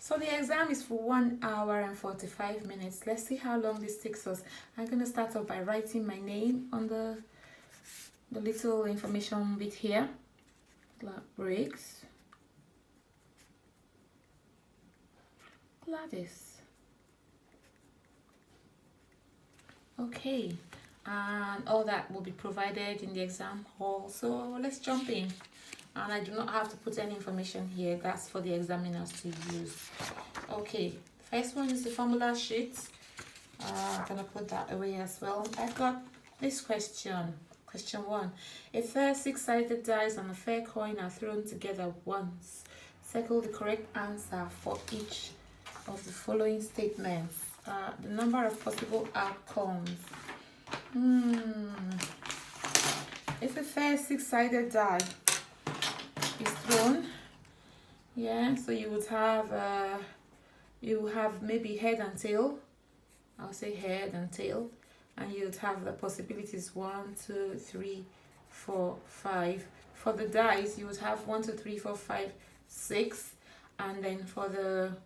So the exam is for 1 hour and 45 minutes. Let's see how long this takes us. I'm going to start off by writing my name on the little information bit here. Briggs. Gladys. Okay, and all that will be provided in the exam hall. So let's jump in. And I do not have to put any information here. That's for the examiners to use. Okay, first one is the formula sheet. I'm gonna put that away as well. I've got this question. Question 1. A fair 6-sided dice and a fair coin are thrown together once. Circle the correct answer for each of the following statements. The number of possible outcomes. If a fair 6-sided die is thrown, yeah, so you would have maybe head and tail. I'll say head and tail, and you'd have the possibilities 1, 2, 3, 4, 5. For the dice, you would have 1, 2, 3, 4, 5, 6, and then for the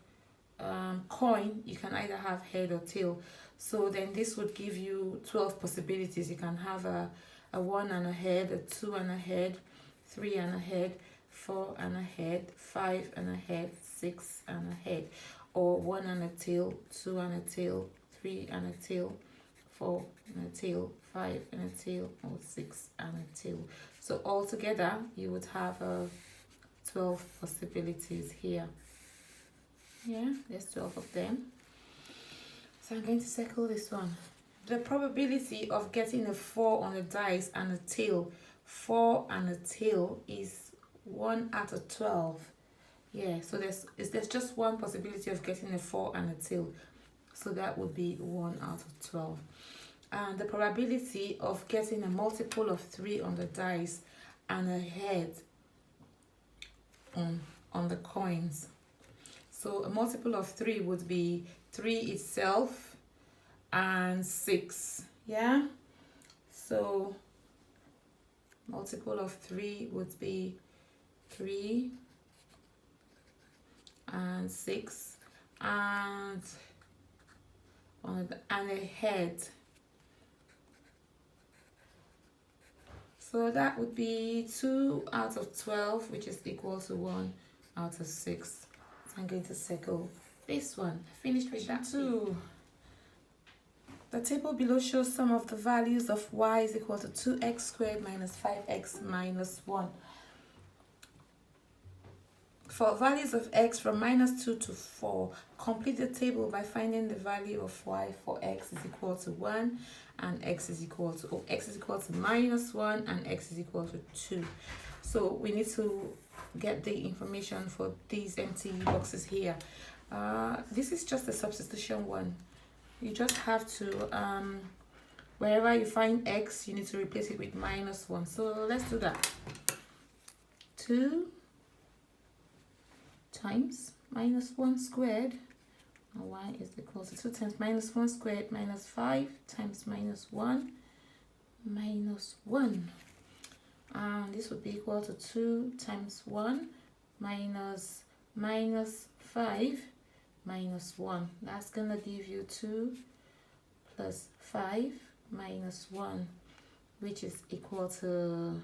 coin, you can either have head or tail. So then this would give you 12 possibilities. You can have a 1 and a head, a 2 and a head, 3 and a head, 4 and a head, 5 and a head, 6 and a head, or 1 and a tail, 2 and a tail, 3 and a tail, 4 and a tail, 5 and a tail, or 6 and a tail. So altogether you would have 12 possibilities here. Yeah, there's 12 of them. So I'm going to circle this one. The probability of getting a 4 on the dice and a tail, 4 and a tail, is 1 out of 12. Yeah, so there's just one possibility of getting a 4 and a tail. So that would be 1 out of 12. And the probability of getting a multiple of 3 on the dice and a head on the coins. So a multiple of 3 would be 3 itself and 6. Yeah? So multiple of 3 would be 3 and 6, and a head. So that would be 2 out of 12, which is equal to 1 out of 6. So I'm going to circle this one. Finished with that. 2. The table below shows some of the values of y is equal to 2x squared minus 5x minus 1. For values of x from minus 2 to 4, complete the table by finding the value of y for x is equal to 1 and x is equal to minus 1 and x is equal to 2. So we need to get the information for these empty boxes here. This is just a substitution one. You just have to, wherever you find x, you need to replace it with minus 1. So let's do that. 2 times minus 1 squared, y is equal to 2 times minus 1 squared minus 5 times minus 1 minus 1. And this would be equal to 2 times 1 minus 5 minus 1. That's going to give you 2 plus 5 minus 1, which is equal to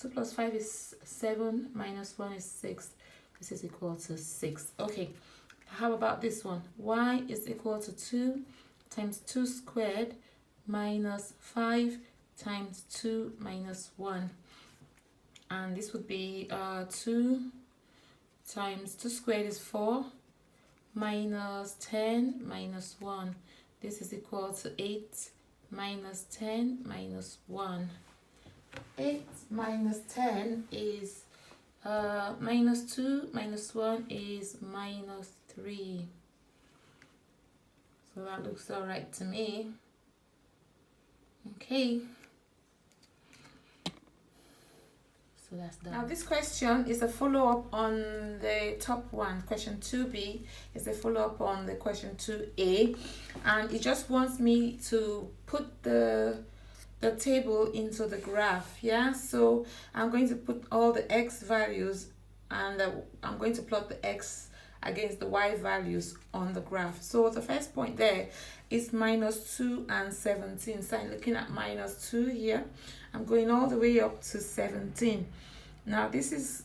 2 plus 5 is 7 minus 1 is 6. This is equal to 6. Okay, how about this one? Y is equal to 2 times 2 squared minus 5 times 2 minus 1. And this would be 2 times 2 squared is 4 minus 10 minus 1. This is equal to 8 minus 10 minus 1. 8 minus 10 is minus 2 minus 1 is minus 3. So that looks all right to me. Okay. So that's done. Now this question is a follow-up on the top one. Question 2b is a follow-up on the question 2a, and it just wants me to put the table into the graph. Yeah, so I'm going to put all the x values, and I'm going to plot the x against the y values on the graph. So the first point there is minus 2 and 17. So I'm looking at minus 2 here. I'm going all the way up to 17. Now this is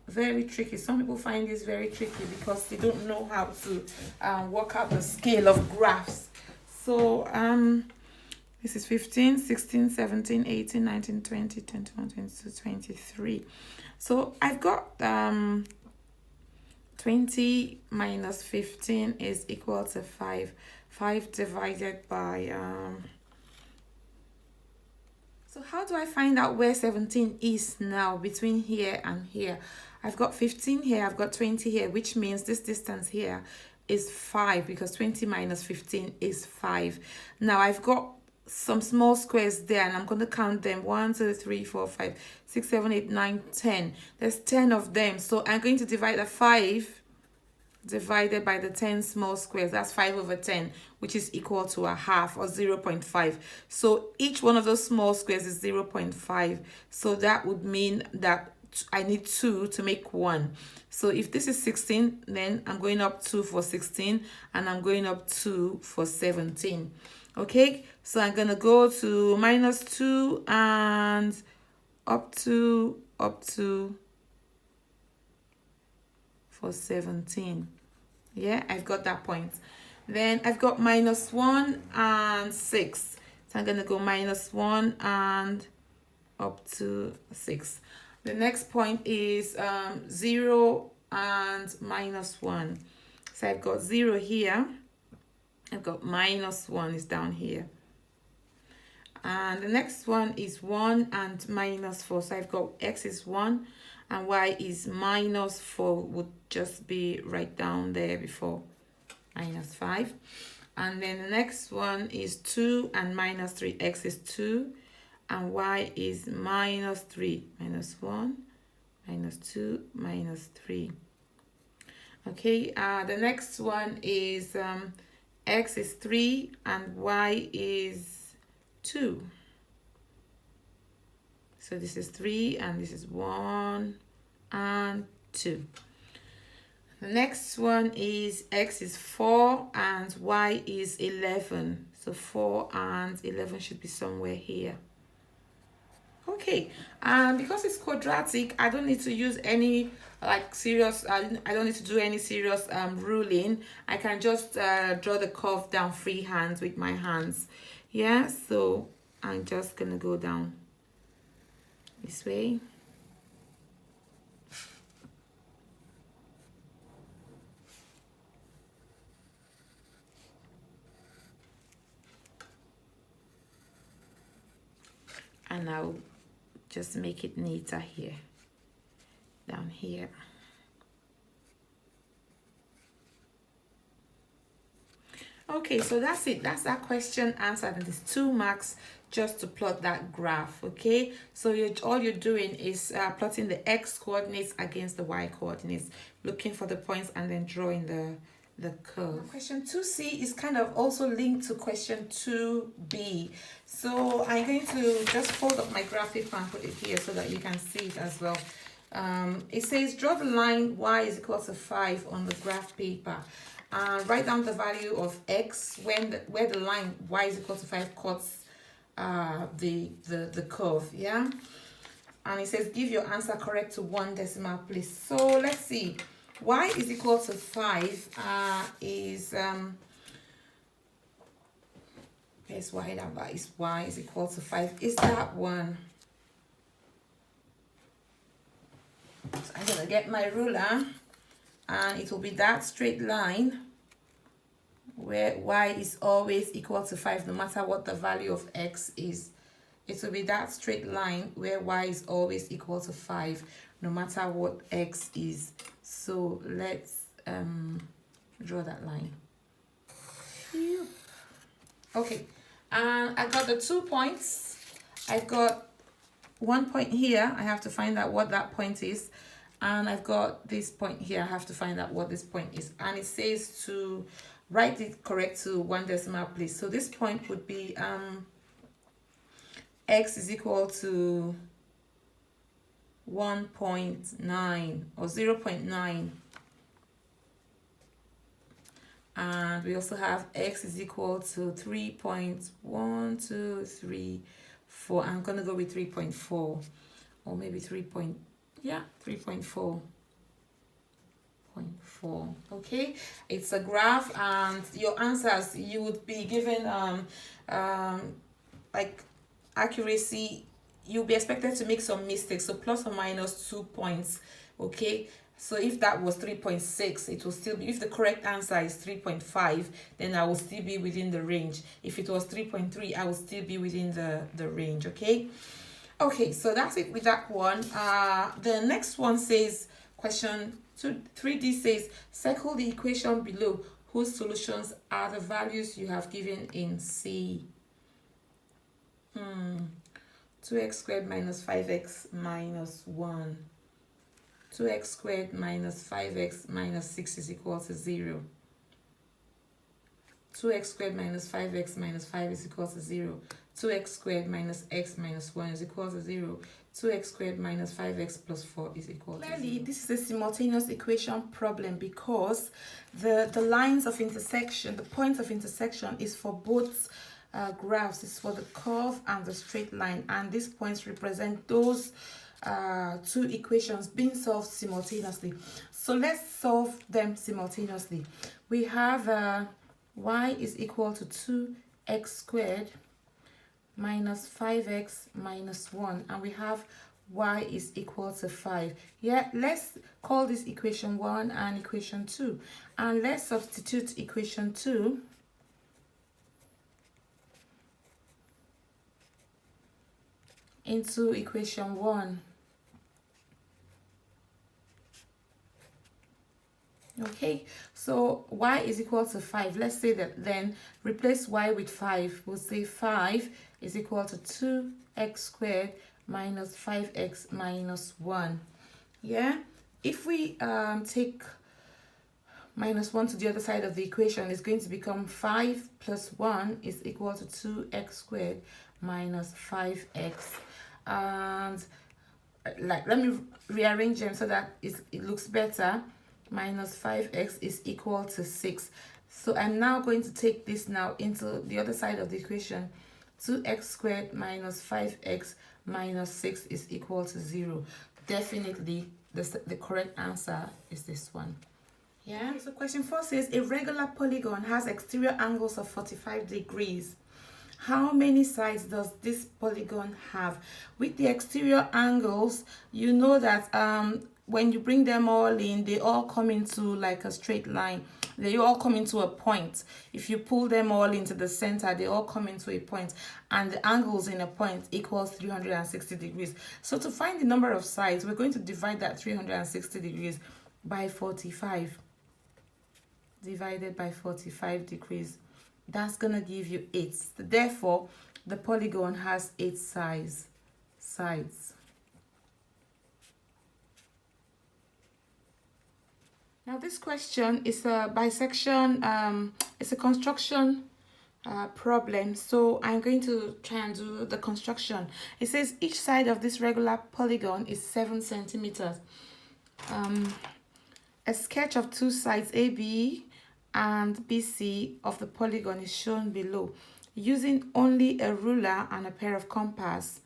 very tricky. Some people find this very tricky because they don't know how to work out the scale of graphs. So this is 15, 16, 17, 18, 19, 20, 21, 22, 23. So I've got 20 minus 15 is equal to 5. 5 divided by... So how do I find out where 17 is now between here and here? I've got 15 here, I've got 20 here, which means this distance here is 5 because 20 minus 15 is 5. Now I've got some small squares there and I'm going to count them. 1, 2, 3, 4, 5, 6, 7, 8, 9, 10. There's 10 of them. So I'm going to divide the 5 divided by the 10 small squares. That's 5 over 10, which is equal to a half or 0.5. So each one of those small squares is 0.5. So that would mean that I need 2 to make 1. So if this is 16, then I'm going up 2 for 16 and I'm going up 2 for 17. Okay, so I'm going to go to minus 2 and up to for 17. Yeah, I've got that point. Then I've got minus 1 and 6. So I'm going to go minus 1 and up to 6. The next point is 0 and minus 1. So I've got 0 here. I've got minus 1 is down here. And the next one is 1 and minus 4. So I've got x is 1 and y is minus 4 would just be right down there before minus 5. And then the next one is 2 and minus 3. X is 2 and y is minus 3. Minus 1, minus 2, minus 3. Okay, the next one is x is 3 and y is 2. So this is 3 and this is 1 and 2. The next one is x is 4 and y is 11. So 4 and 11 should be somewhere here. Okay, and because it's quadratic, I don't need to use any like serious, I don't need to do any serious ruling. I can just draw the curve down freehand with my hands. Yeah, so I'm just gonna go down this way. And I'll just make it neater here, down here. Okay, so that's it. That's that question answered. And there's 2 marks just to plot that graph. Okay, so all you're doing is plotting the x coordinates against the y coordinates, looking for the points and then drawing the curve. Now, question 2C is kind of also linked to question 2B. So I'm going to just fold up my graph paper and put it here so that you can see it as well. It says draw the line y is equal to 5 on the graph paper. Write down the value of x where the line y is equal to 5 cuts the curve. Yeah, and it says give your answer correct to 1 decimal place. So let's see. Y is equal to 5 is here's y that is y is equal to 5 is that one. So I'm gonna get my ruler and it will be that straight line where y is always equal to 5 no matter what the value of x is. It will be that straight line where y is always equal to 5 no matter what x is. So let's draw that line. Okay, and I got the 2 points. I've got 1 point here. I have to find out what that point is. And I've got this point here. I have to find out what this point is. And it says to write it correct to 1 decimal place. So this point would be x is equal to 1.9 or 0.9. and we also have x is equal to 3.1234. I'm gonna go with 3.4, or maybe 3.4. Okay, it's a graph, and your answers, you would be given like accuracy, you'll be expected to make some mistakes, so plus or minus 2 points. Okay, so if that was 3.6, it will still be, if the correct answer is 3.5, then I will still be within the range. If it was 3.3, I will still be within the range. Okay, so that's it with that one. The next one says, question 3D says, circle the equation below whose solutions are the values you have given in C. 2x squared minus 5x minus 1. 2x squared minus 5x minus 6 is equal to 0. 2x squared minus 5x minus 5 is equal to 0. 2x squared minus x minus 1 is equal to 0. 2x squared minus 5x plus 4 is equal to 0. Clearly, this is a simultaneous equation problem because the lines of intersection, the points of intersection is for both graphs. It's for the curve and the straight line, and these points represent those two equations being solved simultaneously. So let's solve them simultaneously. We have y is equal to 2x squared minus 5x minus 1, and we have y is equal to 5. Yeah, let's call this equation 1 and equation 2, and let's substitute equation 2 into equation 1. Okay, so y is equal to 5. Let's say that then replace y with 5. We'll say 5 is equal to 2x squared minus 5x minus 1. Yeah, if we take minus 1 to the other side of the equation, it's going to become 5 plus 1 is equal to 2x squared minus 5x. And let me rearrange them so that it looks better. Minus 5x is equal to 6. So I'm now going to take this now into the other side of the equation. 2x squared minus 5x minus 6 is equal to 0. Definitely the correct answer is this one. Yeah. Okay, so question 4 says a regular polygon has exterior angles of 45 degrees. How many sides does this polygon have? With the exterior angles, you know that when you bring them all in, they all come into like a straight line. They all come into a point. If you pull them all into the center, they all come into a point, and the angles in a point equals 360 degrees. So to find the number of sides, we're going to divide that 360 degrees by 45. Divided by 45 degrees. That's going to give you 8. Therefore, the polygon has 8 sides. Now this question is a bisection, it's a construction problem. So I'm going to try and do the construction. It says each side of this regular polygon is 7 centimeters. A sketch of two sides AB and BC of the polygon is shown below. Using only a ruler and a pair of compass,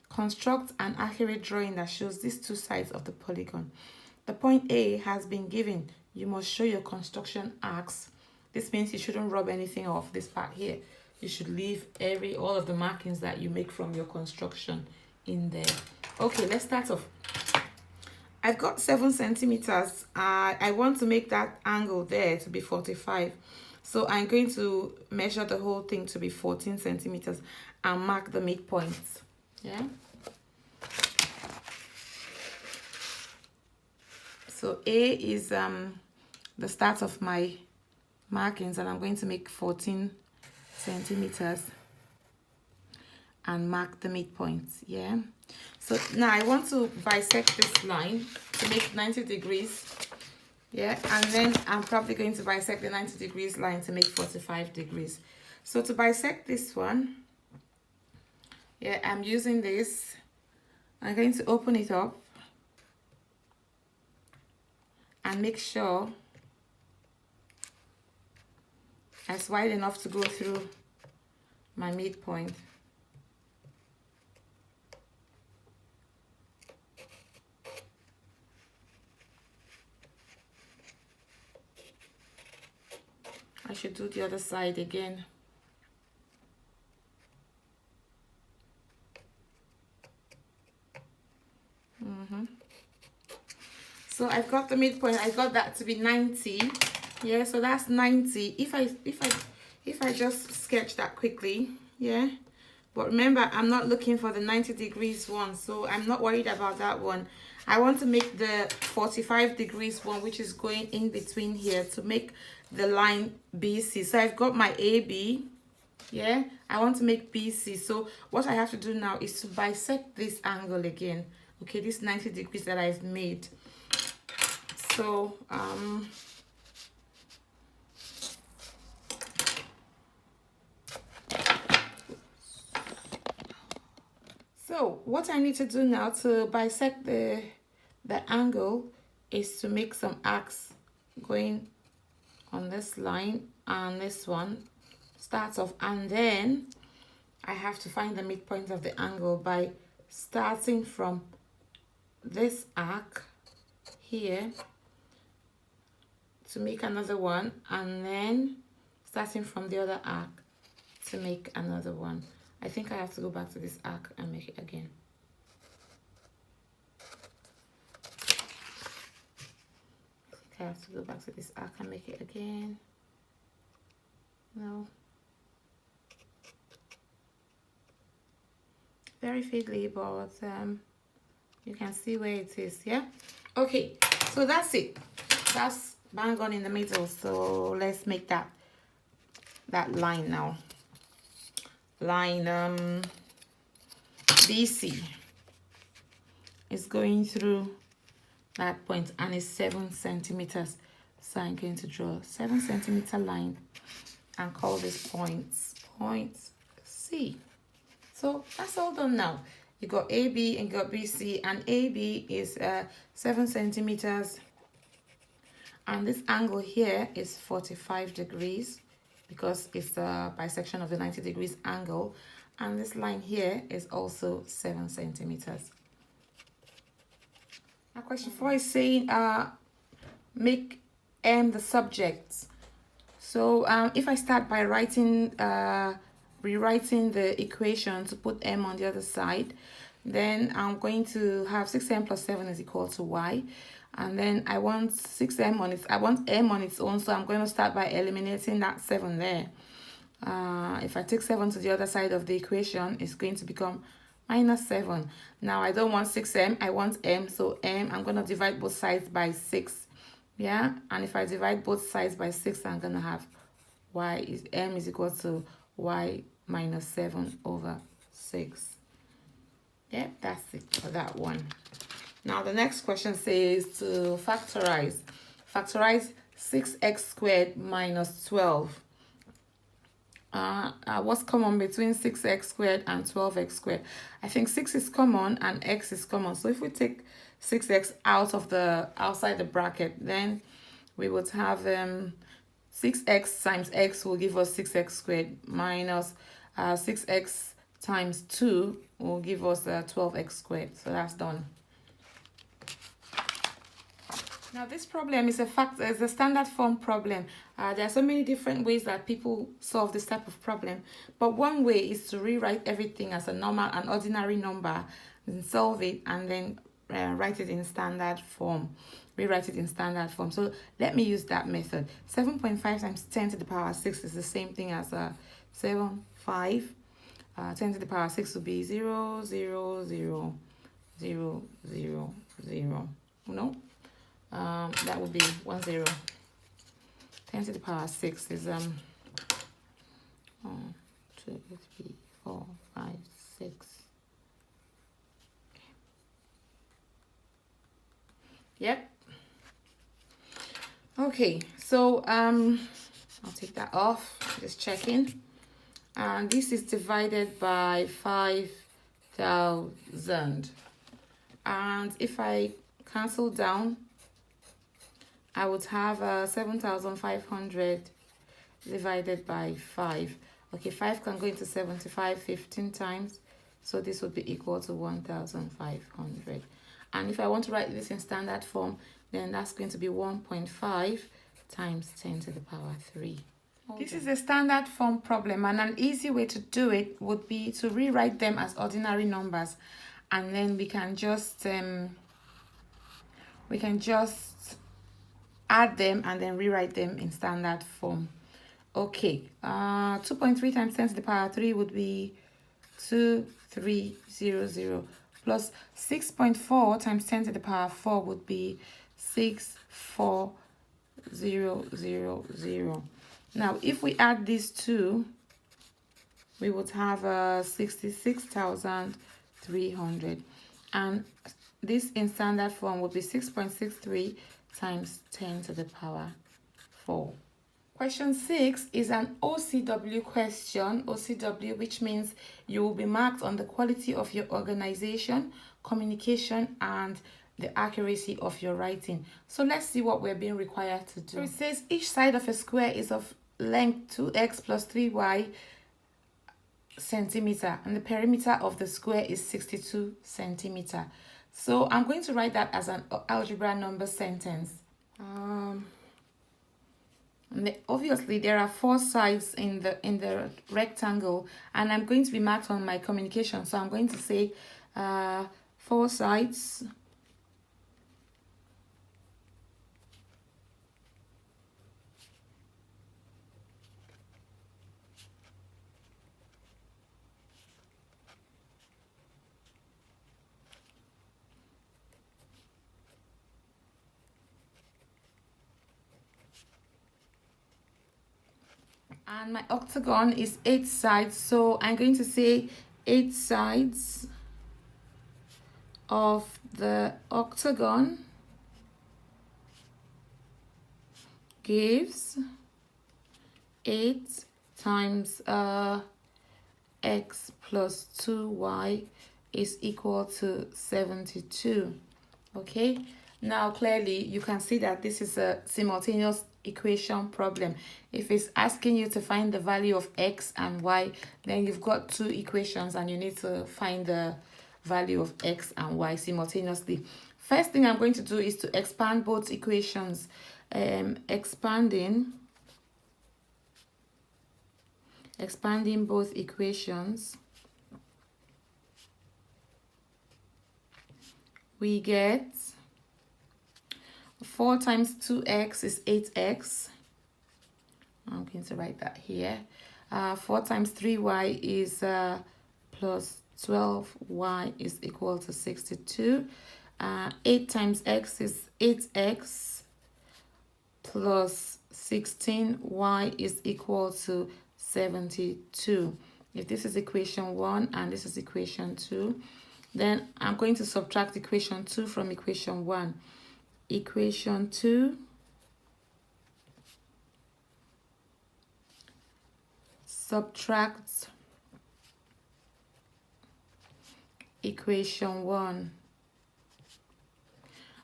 construct an accurate drawing that shows these two sides of the polygon. The point A has been given. You must show your construction arcs. This means you shouldn't rub anything off this part here. You should leave all of the markings that you make from your construction in there. Okay, let's start off. I've got 7 centimeters. I want to make that angle there to be 45. So I'm going to measure the whole thing to be 14 centimeters and mark the midpoints. Yeah. So A is the start of my markings, and I'm going to make 14 centimeters and mark the midpoints. Yeah. So now I want to bisect this line to make 90 degrees. Yeah, and then I'm probably going to bisect the 90 degrees line to make 45 degrees. So to bisect this one, yeah, I'm using this. I'm going to open it up and make sure It's wide enough to go through my midpoint. I should do the other side again. So I've got the midpoint. I got that to be 90. Yeah, so that's 90. If I just sketch that quickly, yeah. But remember, I'm not looking for the 90 degrees one, so I'm not worried about that one. I want to make the 45 degrees one, which is going in between here, to make the line BC. So I've got my AB, yeah. I want to make BC. So what I have to do now is to bisect this angle again. Okay, this 90 degrees that I've made. So what I need to do now to bisect the angle is to make some arcs going on this line and this one starts off, and then I have to find the midpoint of the angle by starting from this arc here to make another one, and then starting from the other arc to make another one. I think I have to go back to this arc and make it again. I have to go back to this arc and make it again. No. Very fiddly, but you can see where it is, yeah? Okay, so that's it. That's bang on in the middle. So let's make that line now. Line BC is going through that point and it's 7 centimeters. So I'm going to draw a 7 centimeter line and call this point C. So that's all done now. You got AB and got BC, and AB is 7 centimeters. And this angle here is 45 degrees because it's the bisection of the 90 degrees angle. And this line here is also 7 centimeters. Now question 4 is saying make M the subject. So if I start by rewriting the equation to put M on the other side, then I'm going to have 6M plus 7 is equal to Y. And then I want 6M on its, I want M on its own, so I'm going to start by eliminating that 7 there. If I take 7 to the other side of the equation, it's going to become minus 7. Now I don't want 6M, I want M, so M, I'm going to divide both sides by 6. Yeah, and if I divide both sides by 6, I'm going to have M is equal to Y minus 7 over 6. Yeah, that's it for that one. Now the next question says to factorize. Factorize 6x squared minus 12. What's common between 6x squared and 12x squared? I think 6 is common and x is common. So if we take 6x outside the bracket, then we would have 6x times x will give us 6x squared minus 6x times 2 will give us 12x squared. So that's done. Now this problem is a standard form problem. There are so many different ways that people solve this type of problem, but one way is to rewrite everything as an ordinary number and solve it, and then write it in standard form. Rewrite it in standard form. So let me use that method. 7.5 times 10 to the power 6 is the same thing as 7.5. 10 to the power 6 will be 0, 0, 0, 0, 0, 0. No. That would be 1, 0. 10 to the power 6 is 1, 2, 3, 4, 5, 6. Yep. Okay, so I'll take that off. Just checking. And this is divided by 5,000. And if I cancel down, I would have 7,500 divided by 5. Okay, 5 can go into 75 15 times. So this would be equal to 1,500. And if I want to write this in standard form, then that's going to be 1.5 times 10 to the power 3. This is a standard form problem, and an easy way to do it would be to rewrite them as ordinary numbers, and then we can just add them and then rewrite them in standard form. Okay, 2.3 times 10 to the power 3 would be 2300, plus 6.4 times 10 to the power 4 would be 64000. Now, if we add these two, we would have 66,300. And this in standard form would be 6.63 times 10 to the power 4. Question 6 is an OCW question. OCW, which means you will be marked on the quality of your organization, communication, and the accuracy of your writing. So let's see what we're being required to do. So it says each side of a square is of length 2x plus 3y centimeter, and the perimeter of the square is 62 centimeter. So I'm going to write that as an algebra number sentence. Obviously there are 4 sides in the rectangle, and I'm going to be marked on my communication. So I'm going to say 4 sides and my octagon is 8 sides, so I'm going to say 8 sides of the octagon gives 8 times x plus 2y is equal to 72. Okay, now clearly you can see that this is a simultaneous equation problem. If it's asking you to find the value of x and y, then you've got 2 equations and you need to find the value of x and y simultaneously. First thing I'm going to do is to expand both equations. Expanding both equations, we get 4 times 2x is 8x. I'm going to write that here. 4 times 3y is plus 12y is equal to 62. 8 times x is 8x plus 16y is equal to 72. If this is equation 1 and this is equation 2, then I'm going to subtract equation 2 from equation 1. Equation 2 subtract equation 1.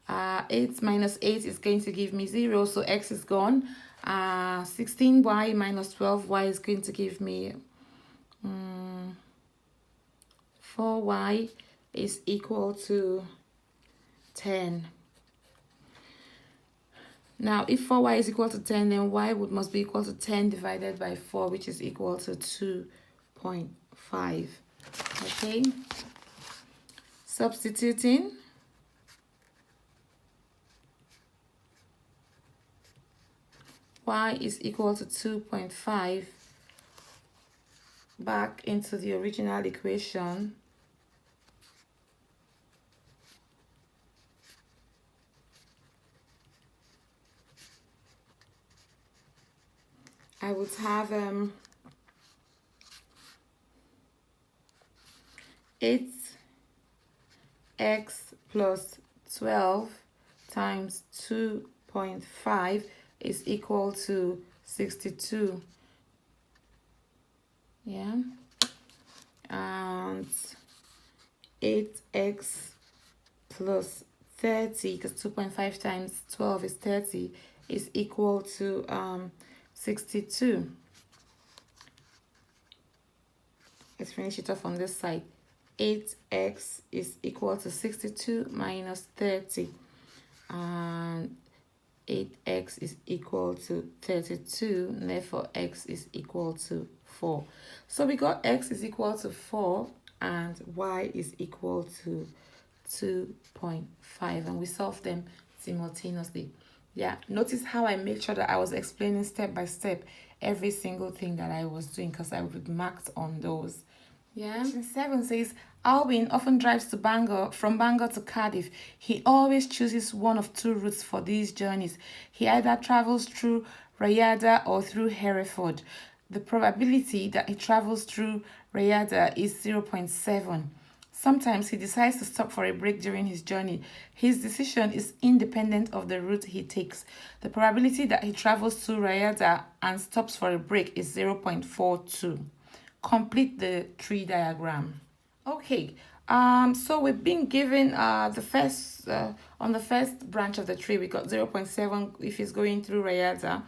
8 minus 8 is going to give me 0, so x is gone. 16y minus 12y is going to give me 4y is equal to 10. Now, if 4y is equal to 10, then y must be equal to 10 divided by 4, which is equal to 2.5. Okay? Substituting. Y is equal to 2.5 back into the original equation. I would have 8x plus 12 times 2.5 is equal to 62. Yeah. And 8x plus 30, because 2.5 times 12 is 30, is equal to 62. Let's finish it off on this side. 8x is equal to 62 minus 30. And 8x is equal to 32. And therefore, x is equal to 4. So we got x is equal to 4 and y is equal to 2.5. And we solved them simultaneously. Yeah, notice how I made sure that I was explaining step by step every single thing that I was doing because I would marked on those. Yeah. Question 7 says, Alvin often drives to Bangor, from Bangor to Cardiff. He always chooses one of two routes for these journeys. He either travels through Rayada or through Hereford. The probability that he travels through Rayada is 0.7. Sometimes he decides to stop for a break during his journey. His decision is independent of the route he takes. The probability that he travels to Rayada and stops for a break is 0.42. Complete the tree diagram. Okay, so we've been given the first, on the first branch of the tree, we got 0.7 if it's going through Rayada.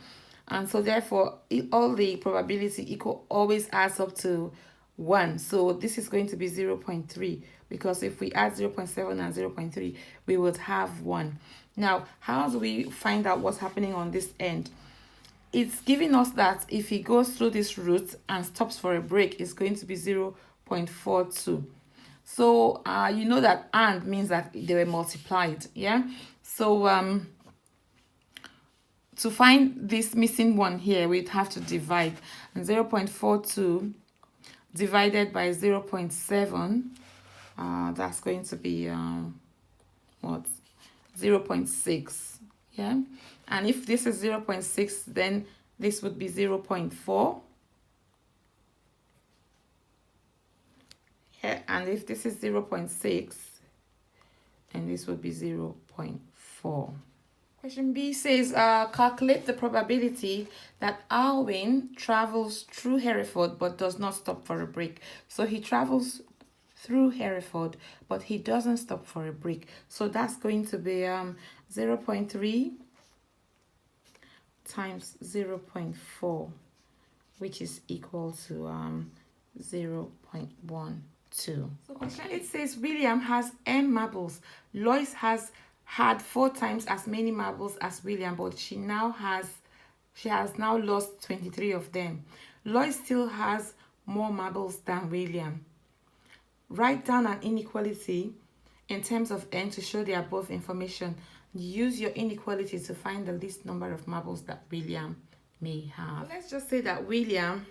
And so therefore, all the probability equal always adds up to 1. So this is going to be 0.3 because if we add 0.7 and 0.3, we would have 1. Now, how do we find out what's happening on this end? It's giving us that if he goes through this route and stops for a break, it's going to be 0.42. So you know that and means that they were multiplied. Yeah. So to find this missing one here, we'd have to divide. And 0.42 divided by 0.7, that's going to be what? 0.6. Yeah. And if this is 0.6, then this would be 0.4. Yeah. And if this is 0.6, then this would be 0.4. Question B says, calculate the probability that Alwyn travels through Hereford but does not stop for a break. So he travels through Hereford, but he doesn't stop for a break. So that's going to be 0.3 times 0.4, which is equal to 0.12. So it says William has n marbles. Lois has had 4 times as many marbles as William, but she has now lost 23 of them. Lois still has more marbles than William. Write down an inequality in terms of n to show the above information. Use your inequality to find the least number of marbles that William may have. Let's just say that William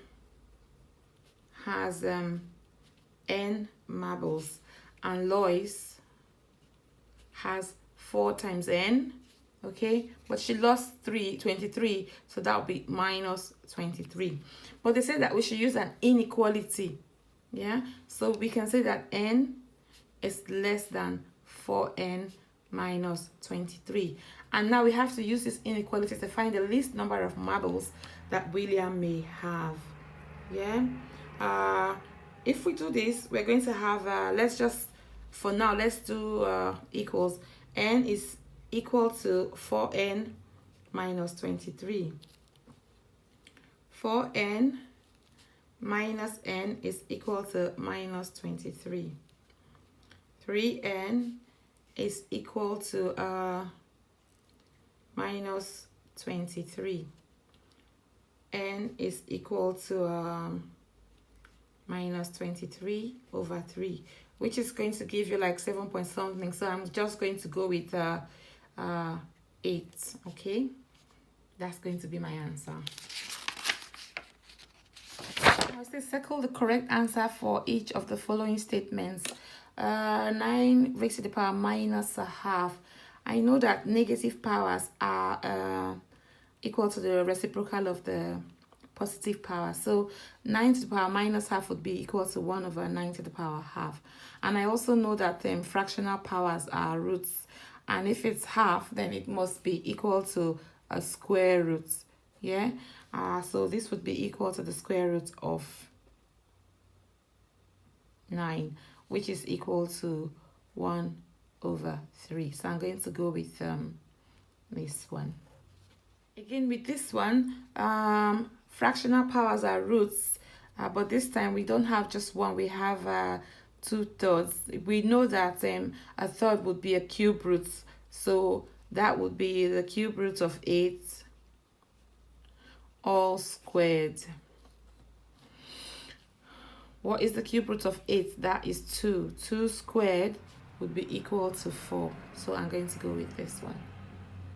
has n marbles and Lois has 4 times n, okay, but she lost 23, so that would be minus 23. But they say that we should use an inequality. Yeah, so we can say that n is less than 4n minus 23. And now we have to use this inequality to find the least number of marbles that William may have. Yeah. If we do this, we're going to have, let's just, for now, let's do equals. N is equal to 4n minus 23. 4n minus n is equal to minus 23. 3n is equal to minus 23. N is equal to minus 23 over 3, which is going to give you like 7 point something. So I'm just going to go with 8. Okay, that's going to be my answer. I say circle the correct answer for each of the following statements. 9 raised to the power minus a half. I know that negative powers are equal to the reciprocal of the positive power. So 9 to the power minus half would be equal to 1 over 9 to the power half. And I also know that fractional powers are roots. And if it's half, then it must be equal to a square root. Yeah. So this would be equal to the square root of 9, which is equal to 1 over 3. So I'm going to go with this one. Again with this one, fractional powers are roots, but this time we don't have just one, we have 2 thirds. We know that a third would be a cube root, so that would be the cube root of 8 all squared. What is the cube root of 8? That is 2. 2 squared would be equal to 4. So I'm going to go with this one.